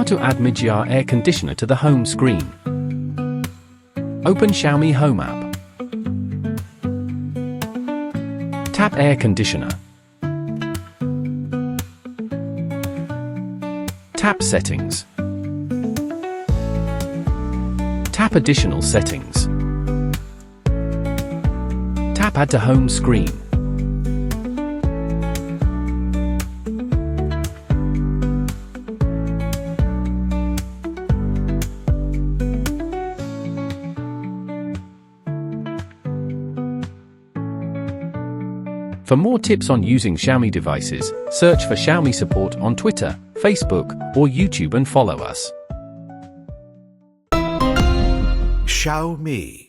to add Mijia Air Conditioner to the home screen. Open Xiaomi Home app. Tap Air Conditioner. Tap Settings. Tap Additional Settings. Tap Add to Home Screen. For more tips on using Xiaomi devices, search for Xiaomi support on Twitter, Facebook, or YouTube and follow us. Xiaomi.